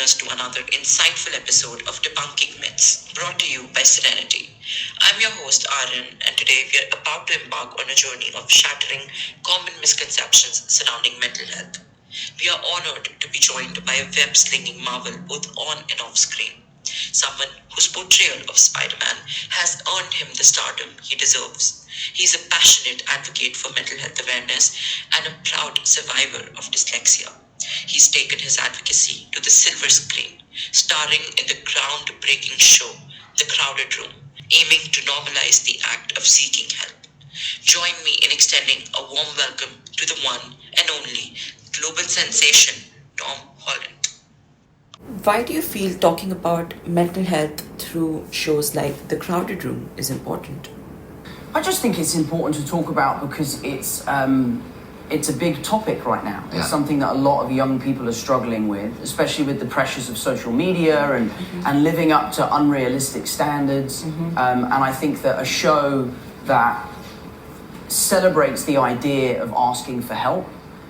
us to another insightful episode of Debunking Myths, brought to you by Serenity. I'm your host, Aryan, and today we are about to embark on a journey of shattering common misconceptions surrounding mental health. We are honored to be joined by a web-slinging marvel both on and off screen. Someone whose portrayal of Spider-Man has earned him the stardom he deserves. He's a passionate advocate for mental health awareness and a proud survivor of dyslexia. He's taken his advocacy to the silver screen, starring in the groundbreaking show, The Crowded Room, aiming to normalize the act of seeking help. Join me in extending a warm welcome to the one and only global sensation, Tom Holland. Why do you feel talking about mental health through shows like The Crowded Room is important? I just think it's important to talk about because it's a big topic right now. It's something that a lot of young people are struggling with, especially with the pressures of social media and living up to unrealistic standards. And I think that a show that celebrates the idea of asking for help,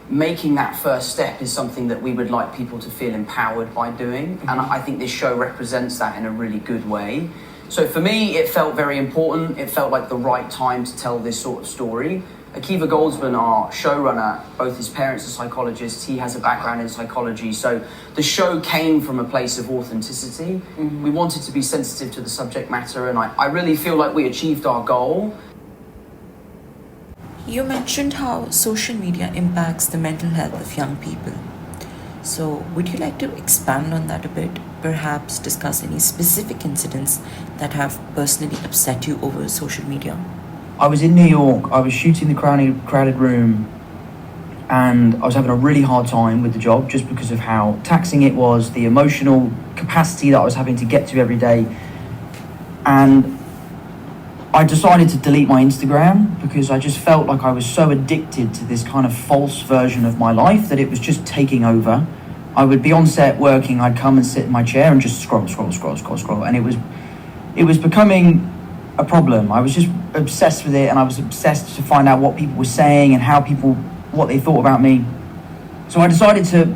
making that first step, is something that we would like people to feel empowered by doing. And I think this show represents that in a really good way. So for me, it felt very important. It felt like the right time to tell this sort of story. Akiva Goldsman, our showrunner, both his parents are psychologists, he has a background in psychology, so the show came from a place of authenticity. We wanted to be sensitive to the subject matter, and I really feel like we achieved our goal. You mentioned how social media impacts the mental health of young people. So, would you like to expand on that a bit? Perhaps discuss any specific incidents that have personally upset you over social media? I was in New York, I was shooting The Crowded Room, and I was having a really hard time with the job just because of how taxing it was, the emotional capacity that I was having to get to every day. And I decided to delete my Instagram because I just felt like I was so addicted to this kind of false version of my life that it was just taking over. I would be on set working, I'd come and sit in my chair and just scroll, and it was becoming a problem. I was just obsessed with it, and I was obsessed to find out what people were saying and what they thought about me. So I decided to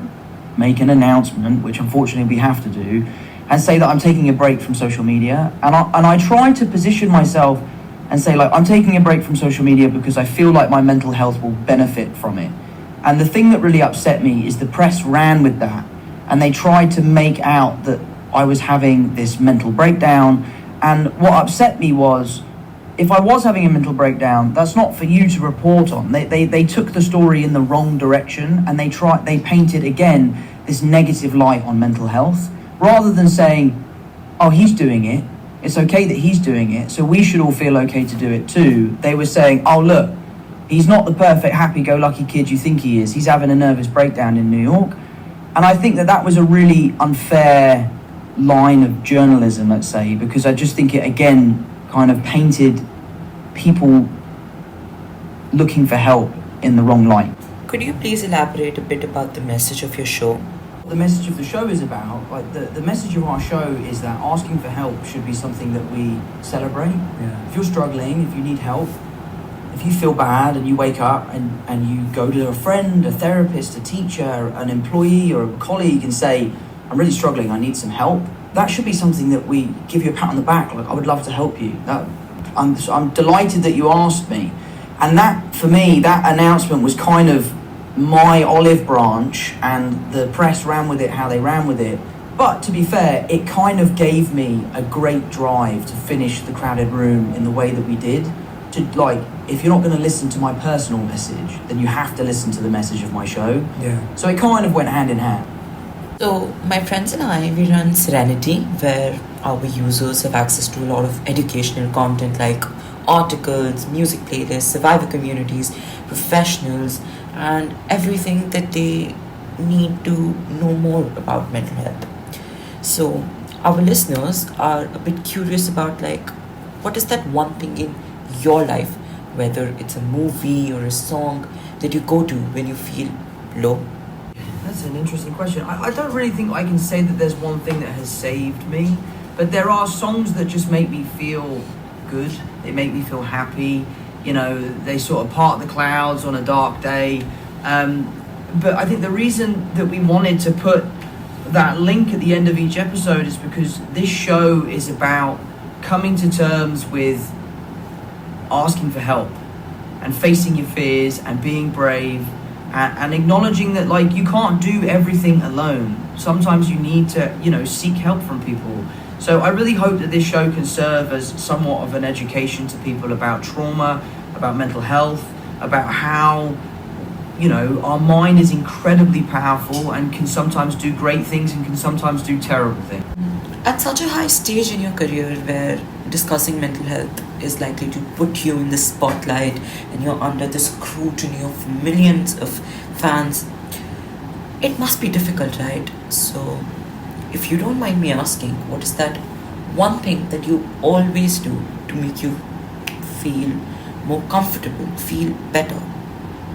make an announcement, which unfortunately we have to do, and say that I'm taking a break from social media. And I try to position myself and say, like, I'm taking a break from social media because I feel like my mental health will benefit from it. And the thing that really upset me is the press ran with that, and they tried to make out that I was having this mental breakdown. And what upset me was, if I was having a mental breakdown, that's not for you to report on. They took the story in the wrong direction, and they painted again this negative light on mental health, rather than saying, oh, he's doing it, it's okay that he's doing it, so we should all feel okay to do it too. They were saying, oh look, he's not the perfect happy-go-lucky kid you think he is, he's having a nervous breakdown in New York. And I think that was a really unfair line of journalism, let's say, because I just think it again kind of painted people looking for help in the wrong light. Could you please elaborate a bit about the message of your show? The message of the show is about, like, the message of our show is that asking for help should be something that we celebrate. If you're struggling, if you need help, if you feel bad and you wake up and you go to a friend, a therapist, a teacher, an employee or a colleague and say, I'm really struggling, I need some help, that should be something that we give you a pat on the back, like, I would love to help you. I'm delighted that you asked me. And that, for me, that announcement was kind of my olive branch, and the press ran with it how they ran with it. But to be fair, it kind of gave me a great drive to finish The Crowded Room in the way that we did. To, like, if you're not going to listen to my personal message, then you have to listen to the message of my show. So it kind of went hand in hand. So, my friends and I, we run Serenity, where our users have access to a lot of educational content like articles, music playlists, survivor communities, professionals, and everything that they need to know more about mental health. So, our listeners are a bit curious about, like, what is that one thing in your life, whether it's a movie or a song, that you go to when you feel low? That's an interesting question. I don't really think I can say that there's one thing that has saved me, but there are songs that just make me feel good. They make me feel happy. You know, they sort of part the clouds on a dark day. But I think the reason that we wanted to put that link at the end of each episode is because this show is about coming to terms with asking for help and facing your fears and being brave and acknowledging that, like, you can't do everything alone. Sometimes you need to, seek help from people. So I really hope that this show can serve as somewhat of an education to people about trauma, about mental health, about how, our mind is incredibly powerful and can sometimes do great things and can sometimes do terrible things. At such a high stage in your career where discussing mental health is likely to put you in the spotlight and you're under the scrutiny of millions of fans, it must be difficult, right? So, if you don't mind me asking, what is that one thing that you always do to make you feel more comfortable, feel better?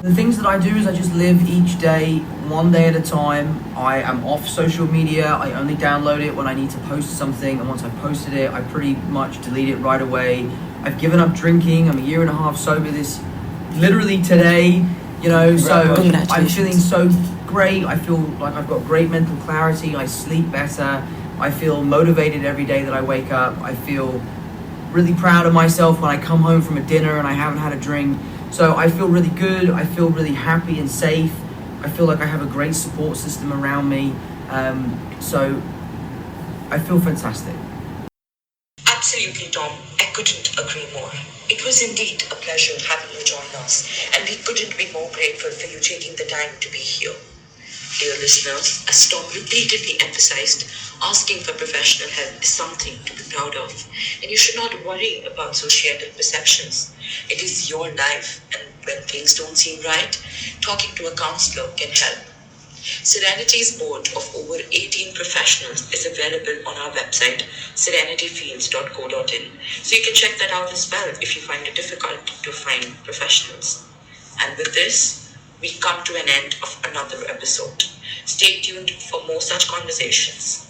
The things that I do is I just live each day, one day at a time. I am off social media. I only download it when I need to post something, and once I've posted it, I pretty much delete it right away. I've given up drinking. I'm a year and a half sober literally today, so I'm feeling so great. I feel like I've got great mental clarity. I sleep better. I feel motivated every day that I wake up. I feel really proud of myself when I come home from a dinner and I haven't had a drink. So I feel really good. I feel really happy and safe. I feel like I have a great support system around me. So I feel fantastic. Absolutely, Tom. I couldn't agree more. It was indeed a pleasure having you join us, and we couldn't be more grateful for you taking the time to be here. Dear listeners, as Tom repeatedly emphasized, asking for professional help is something to be proud of, and you should not worry about societal perceptions. It is your life, and when things don't seem right, talking to a counselor can help. Serenity's board of over 18 professionals is available on our website, serenityfields.co.in, so you can check that out as well if you find it difficult to find professionals. And with this, we come to an end of another episode. Stay tuned for more such conversations.